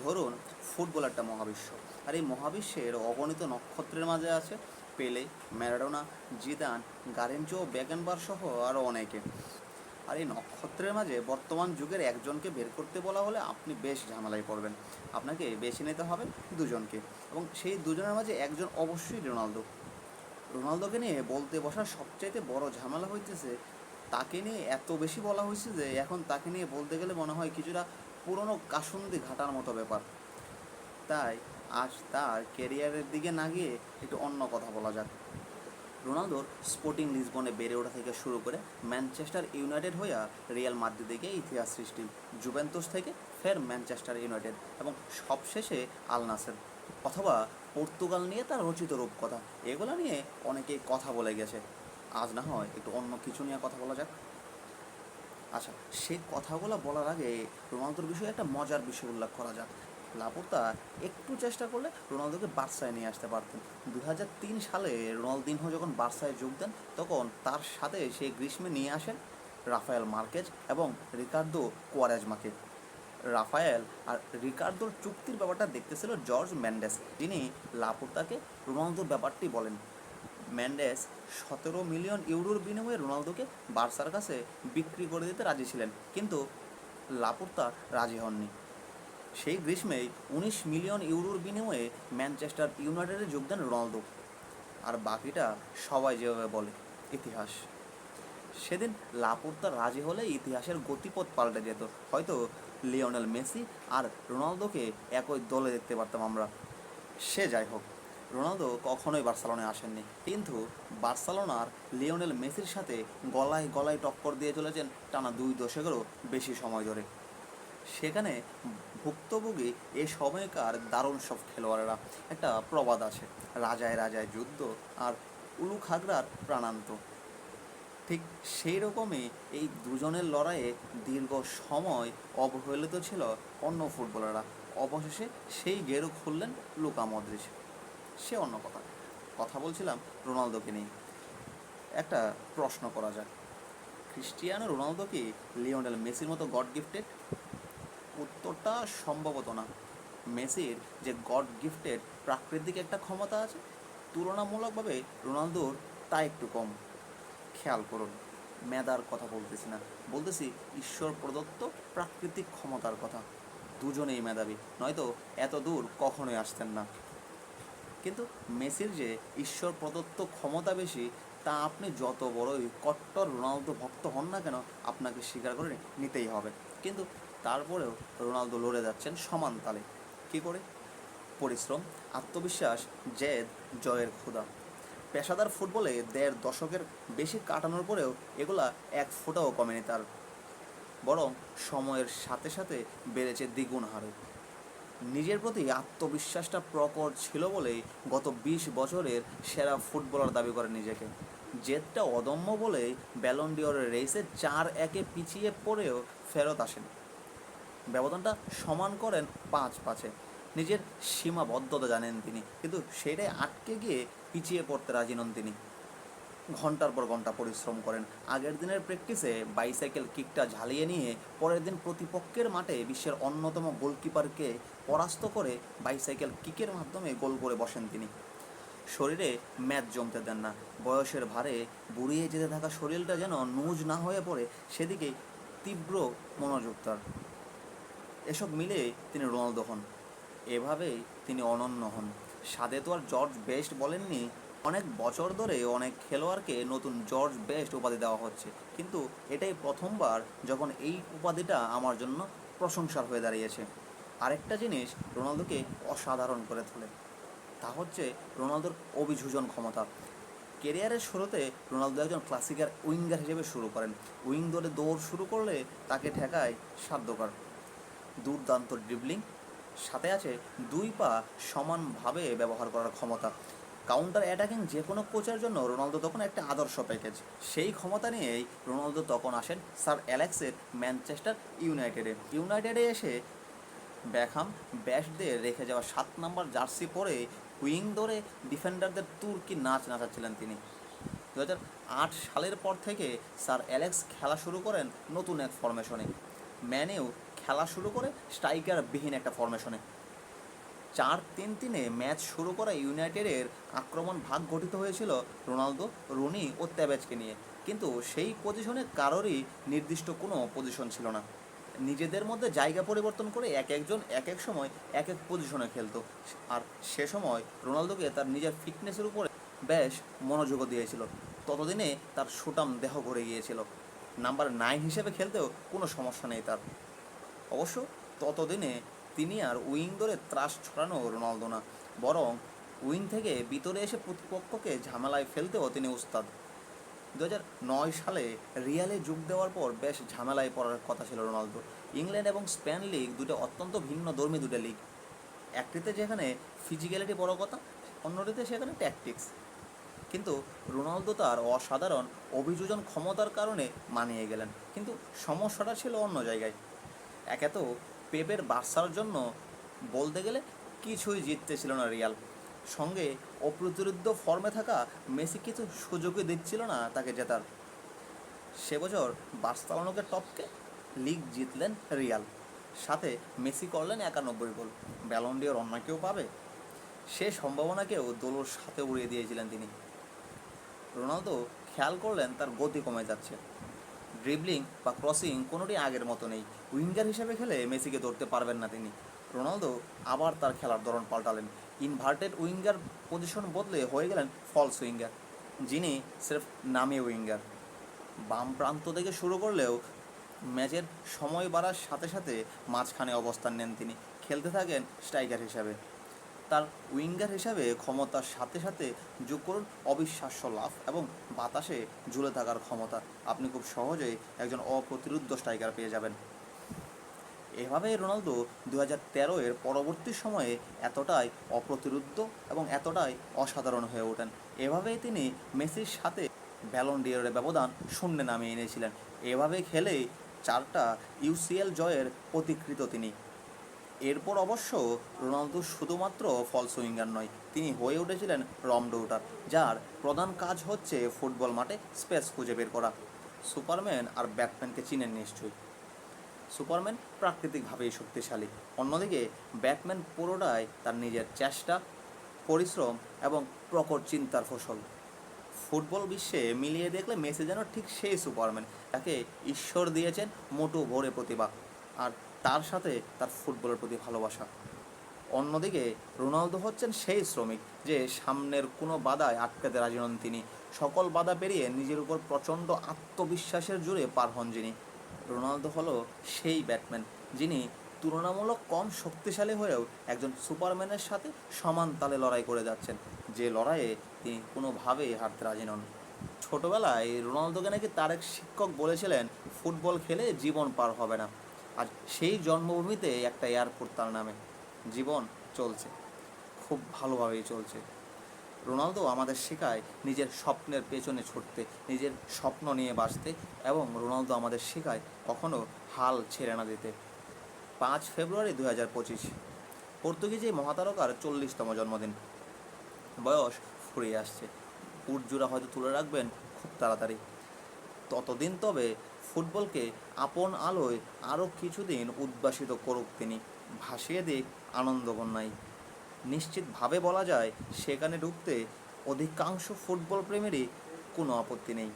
ধরুন ফুটবল একটা মহাবিশ্ব, আর এই মহাবিশ্বের অগণিত নক্ষত্রের মাঝে আছে পেলে, ম্যারাডোনা, জিদান, গারেঞ্চো, বেকেনবার সহ আরও অনেকে। আর এই নক্ষত্রের মাঝে বর্তমান যুগের একজনকে বের করতে বলা হলে আপনি বেশ ঝামেলায় পড়বেন। আপনাকে বেছে নিতে হবে দুজনকে, এবং সেই দুজনের মাঝে একজন অবশ্যই রোনালদো। রোনালদোকে নিয়ে বলতে বসার সবচাইতে বড় ঝামেলা হইতেছে, তাকে নিয়ে এত বেশি বলা হয়েছে যে এখন তাকে নিয়ে বলতে গেলে মনে হয় কিছুটা পুরনো কাসুন্দি ঘাটার মতো ব্যাপার। তাই আজ তার কেরিয়ারের দিকে না গিয়ে একটু অন্য কথা বলা যাক। রোনালদোর স্পোর্টিং লিসবনে বেড়ে ওঠা থেকে শুরু করে ম্যানচেস্টার ইউনাইটেড হইয়া রিয়াল মাদ্রিদে গিয়ে ইতিহাস সৃষ্টি, জুভেন্তুস থেকে ফের ম্যানচেস্টার ইউনাইটেড এবং সবশেষে আল নাসের, অথবা পর্তুগাল নিয়ে তার রচিত রূপকথা, এগুলো নিয়ে অনেকেই কথা বলে গেছে। আজ না হয় একটু অন্য কিছু নিয়ে কথা বলা যাক। আচ্ছা, সেই কথাগুলো বলার আগে রোনালদোর বিষয়ে একটা মজার বিষয় উল্লেখ করা যাক। লাপোর্তা একটু চেষ্টা করলে রোনালদোকে বার্সায় নিয়ে আসতে পারতেন। 2003 সালে রোনালদিনহো যখন বার্সায় যোগ দেন, তখন তার সাথে সেই গ্রীষ্মে নিয়ে আসেন রাফায়েল মার্কেজ এবং রিকার্দো কোয়ারেজমাকে। রাফায়েল আর রিকার্দোর চুক্তির ব্যাপারটা দেখতেছিল জর্জ মেন্ডেস, যিনি লাপোর্তাকে রোনালদোর ব্যাপারটি বলেন। মেন্ডেস 17 মিলিয়ন ইউরোর বিনিময়ে রোনালদোকে বার্সার কাছে বিক্রি করে দিতে রাজি ছিলেন, কিন্তু লাপোর্তা রাজি হননি। সেই গ্রীষ্মেই 19 মিলিয়ন ইউরোর বিনিময়ে ম্যানচেস্টার ইউনাইটেডে যোগ দেন রোনালদো। আর বাকিটা সবাই যেভাবে বলে, ইতিহাস। সেদিন লাপোর্তা রাজি হলে ইতিহাসের গতিপথ পাল্টে যেত। হয়তো লিওনেল মেসি আর রোনালদোকে একই দলে দেখতে পারতাম আমরা। সে যাই হোক, রোনালদো কখনোই বার্সেলোনায় আসেননি, কিন্তু বার্সেলোনার লিওনেল মেসির সাথে গলায় গলায় টক্কর দিয়ে চলেছেন টানা 2 দশকেরও বেশি সময় ধরে। সেখানে ভুক্তভোগী এ সময়কার দারুণ সব খেলোয়াড়েরা। একটা প্রবাদ আছে, রাজায় রাজায় যুদ্ধ আর উলু খাগড়ার প্রাণান্ত। ঠিক সেই রকমই এই দুজনের লড়াইয়ে দীর্ঘ সময় অবহেলিত ছিল অন্য ফুটবলাররা। অবশেষে সেই গেরু খুললেন লুকা মদ্রিচ। সে অন্য কথা, কথা বলছিলাম রোনালদোকে নিয়ে। একটা প্রশ্ন করা যাক, ক্রিস্টিয়ানো রোনালদো কি লিওনেল মেসির মতো গড গিফটেড? উত্তরটা সম্ভবত না। মেসির যে গড গিফটেড প্রাকৃতিক একটা ক্ষমতা আছে, তুলনামূলকভাবে রোনালদোর তা একটু কম। খেয়াল করুন, মেধার কথা বলতেছি না, বলতেছি ঈশ্বর প্রদত্ত প্রাকৃতিক ক্ষমতার কথা। দুজনেই মেধাবী, নয়তো এত দূর কখনোই আসতেন না। কিন্তু মেসির যে ঈশ্বর প্রদত্ত ক্ষমতা বেশি, তা আপনি যত বড়ই কট্টর রোনালদো ভক্ত হন না কেন, আপনাকে স্বীকার করে নিতেই হবে। কিন্তু তারপরেও রোনালদো লড়ে যাচ্ছেন সমান তালে। কী করে? পরিশ্রম, আত্মবিশ্বাস, জেদ, জয়ের ক্ষুধা। পেশাদার ফুটবলে 1.5 দশকের বেশি কাটানোর পরেও এগুলা এক ফোঁটাও কমেনি তার, বরং সময়ের সাথে সাথে বেড়েছে দ্বিগুণ হারে। নিজের প্রতি আত্মবিশ্বাসটা প্রকট ছিল বলেই গত 20 বছরের সেরা ফুটবলার দাবি করে নিজেকে। জেদটা অদম্য বলেই ব্যালন ডিওরের রেসে 4-1 পিছিয়ে পড়েও ফেরত আসেন। ব্যবধানটা সমান করেন 5-5। নিজের সীমাবদ্ধতা জানেন তিনি, কিন্তু সেটাই আটকে গিয়ে পিছিয়ে পড়তে রাজি নন তিনি। ঘন্টার পর ঘন্টা পরিশ্রম করেন। আগের দিনের প্র্যাকটিসে বাইসাইকেল কিকটা ঝালিয়ে নিয়ে পরের দিন প্রতিপক্ষের মাঠে বিশ্বের অন্যতম গোলকিপারকে পরাস্ত করে বাইসাইকেল কিকের মাধ্যমে গোল করে বসেন তিনি। শরীরে ম্যাচ জমতে দেন না। বয়সের ভারে বুড়িয়ে যেতে থাকা শরীরটা যেন নুজ না হয়ে পড়ে, সেদিকেই তীব্র মনোযোগ তার। এসব মিলে তিনি রোনালদো হন। এভাবেই তিনি অনন্য হন। সাদে তো আর জর্জ বেস্ট বলেননি। অনেক বছর ধরে অনেক খেলোয়াড়কে নতুন জর্জ বেস্ট উপাধি দেওয়া হচ্ছে, কিন্তু এটাই প্রথমবার যখন এই উপাধিটা আমার জন্য প্রশংসার হয়ে দাঁড়িয়েছে। আরেকটা জিনিস রোনালদোকে অসাধারণ করে তোলে, তা হচ্ছে রোনালদোর অভিযোজন ক্ষমতা। কেরিয়ারের শুরুতে রোনালদো একজন ক্লাসিক্যাল উইঙ্গার হিসেবে শুরু করেন। উইং ধরে দৌড় শুরু করলে তাকে ঠেকায় সাধ্যকর। দুর্দান্ত ড্রিবলিং, সাথে আছে 2 পা সমানভাবে ব্যবহার করার ক্ষমতা। কাউন্টার অ্যাটাকিং যে কোনো কোচের জন্য রোনালদো তখন একটা আদর্শ প্যাকেজ। সেই ক্ষমতা নিয়েই রোনালদো তখন আসেন স্যার অ্যালেক্সের ম্যানচেস্টার ইউনাইটেডে এসে বেকহাম ব্যাশদের রেখে যাওয়া 7 নম্বর জার্সি পরে উইং ধরে ডিফেন্ডারদের তুর্কি নাচ নাচাচ্ছিলেন তিনি। 2008 সালের পর থেকে স্যার অ্যালেক্স খেলা শুরু করেন নতুন এক ফরমেশনে। ম্যানেও খেলা শুরু করে স্ট্রাইকারবিহীন একটা ফরমেশনে। 4-3-3-এ ম্যাচ শুরু করা ইউনাইটেডের আক্রমণ ভাগ গঠিত হয়েছিল রোনালদো, রুনি ও তেভেজকে নিয়ে, কিন্তু সেই পজিশনে কারোরই নির্দিষ্ট কোনো পজিশন ছিল না। নিজেদের মধ্যে জায়গা পরিবর্তন করে এক একজন এক এক সময় এক এক পজিশনে খেলতো। আর সে সময় রোনালদোকে তার নিজের ফিটনেসের উপরে বেশ মনোযোগও দিয়েছিল। ততদিনে তার সুটাম দেহ গড়ে গিয়েছিল। নাম্বার 9 হিসেবে খেলতেও কোনো সমস্যা নেই তার। অবশ্য ততদিনে তিনি আর উইং ধরে ত্রাস ছড়ানো রোনালদো না, বরং উইং থেকে ভিতরে এসে প্রতিপক্ষকে ঝামেলায় ফেলতেও তিনি উস্তাদ। 2009 সালে রিয়ালে যোগ দেওয়ার পর বেশ ঝামেলায় পড়ার কথা ছিল রোনালদো। ইংল্যান্ড এবং স্পেন লিগ দুটো অত্যন্ত ভিন্ন ধর্মী দুটো লিগ। একটিতে যেখানে ফিজিক্যালিটি বড় কথা, অন্যটিতে সেখানে ট্যাকটিক্স। কিন্তু রোনালদো তার অসাধারণ অভিযোজন ক্ষমতার কারণে মানিয়ে গেলেন, কিন্তু সমস্যাটা ছিল অন্য জায়গায়। একে তো পেপের বার্সার জন্য বলতে গেলে কিছুই জিততেছিল না রিয়াল, সঙ্গে অপ্রতিরোধ্য ফর্মে থাকা মেসি কিছু সুযোগই দিচ্ছিল না তাকে জেতার। সে বছর বার্সেলোনাকে টপকে লিগ জিতলেন রিয়াল, সাথে মেসি করলেন 91 গোল। ব্যালন ডি'অর অন্য কেউ পাবে, সে সম্ভাবনাকেও দোলোর সাথে উড়িয়ে দিয়েছিলেন তিনি। রোনালদো খেয়াল করলেন তার গতি কমে যাচ্ছে, ড্রিবলিং বা ক্রসিং কোনোটি আগের মতো নেই। উইঙ্গার হিসেবে খেলে মেসিকে ধরতে পারবেন না তিনি। রোনালদো আবার তার খেলার ধরন পাল্টালেন। ইনভার্টেড উইঙ্গার পজিশন বদলে হয়ে গেলেন ফলস উইঙ্গার, যিনি স্রেফ নামে উইঙ্গার। বাম প্রান্ত থেকে শুরু করলেও ম্যাচের সময় বাড়ার সাথে সাথে মাঝখানে অবস্থান নেন তিনি, খেলতে থাকেন স্ট্রাইকার হিসাবে। তার উইঙ্গার হিসাবে ক্ষমতার সাথে সাথে যোগ করুন অবিশ্বাস্য লাফ এবং বাতাসে ঝুলে থাকার ক্ষমতা। আপনি খুব সহজেই একজন অপ্রতিরোধ্য স্ট্রাইকার পেয়ে যাবেন। এভাবেই রোনালদো 2013 পরবর্তী সময়ে এতটাই অপ্রতিরোধ্য এবং এতটাই অসাধারণ হয়ে ওঠেন। এভাবেই তিনি মেসির সাথে ব্যালন ডি'অরের ব্যবধান শূন্যে নামিয়ে এনেছিলেন। এভাবে খেলেই 4টা ইউসিএল জয়ের প্রতিকৃত তিনি। এরপর অবশ্য রোনালদো শুধুমাত্র ফলস উইঙ্গার নয়, তিনি হয়ে উঠেছিলেন রমডৌটার, যার প্রধান কাজ হচ্ছে ফুটবল মাঠে স্পেস খুঁজে বের করা। সুপারম্যান আর ব্যাটম্যানকে চিনেন নিশ্চয়ই। সুপারম্যান প্রাকৃতিকভাবেই শক্তিশালী, অন্যদিকে ব্যাটম্যান পুরোটাই তার নিজের চেষ্টা, পরিশ্রম এবং প্রখর চিন্তার ফসল। ফুটবল বিশ্বে মিলিয়ে দেখলে মেসি যেন ঠিক সেই সুপারম্যান, তাকে ঈশ্বর দিয়েছেন মোটু ভরে প্রতিভা, আর তার সাথে তার ফুটবলের প্রতি ভালোবাসা। অন্যদিকে রোনালদো হচ্ছেন সেই শ্রমিক যে সামনের কোনো বাধায় আটকাতে রাজি নন তিনি। সকল বাধা পেরিয়ে নিজের উপর প্রচণ্ড আত্মবিশ্বাসের জোরে পার হন যিনি। রোনালদো হলো সেই ব্যাটম্যান যিনি তুলনামূলক কম শক্তিশালী হয়েও একজন সুপারম্যানের সাথে সমান তালে লড়াই করে যাচ্ছেন, যে লড়াইয়ে তিনি কোনোভাবেই হারতে রাজি নন। ছোটবেলায় রোনালদোকে নাকি তার এক শিক্ষক বলেছিলেন ফুটবল খেলে জীবন পার হবে না। আর সেই জন্মভূমিতে একটা এয়ারপোর্ট তার নামে। জীবন চলছে, খুব ভালোভাবেই চলছে। রোনালদো আমাদের শেখায় নিজের স্বপ্নের পেছনে ছুটতে, নিজের স্বপ্ন নিয়ে বাঁচতে, এবং রোনালদো আমাদের শেখায় কখনো হাল ছেড়ে না দিতে। 5 ফেব্রুয়ারি 2025 পর্তুগিজ এই মহাতারকার 40তম জন্মদিন। বয়স ফুরিয়ে আসছে, উটজোড়া হয়তো তুলে রাখবেন খুব তাড়াতাড়ি। ততদিন তবে ফুটবলকে আপন আলোয় আরও কিছুদিন উদ্ভাসিত করুক তিনি, ভাসিয়ে দিক আনন্দ বন্যায়। নিশ্চিতভাবে বলা যায় সেখানে ঢুকতে অধিকাংশ ফুটবল প্রেমীরই কোনো আপত্তি নেই।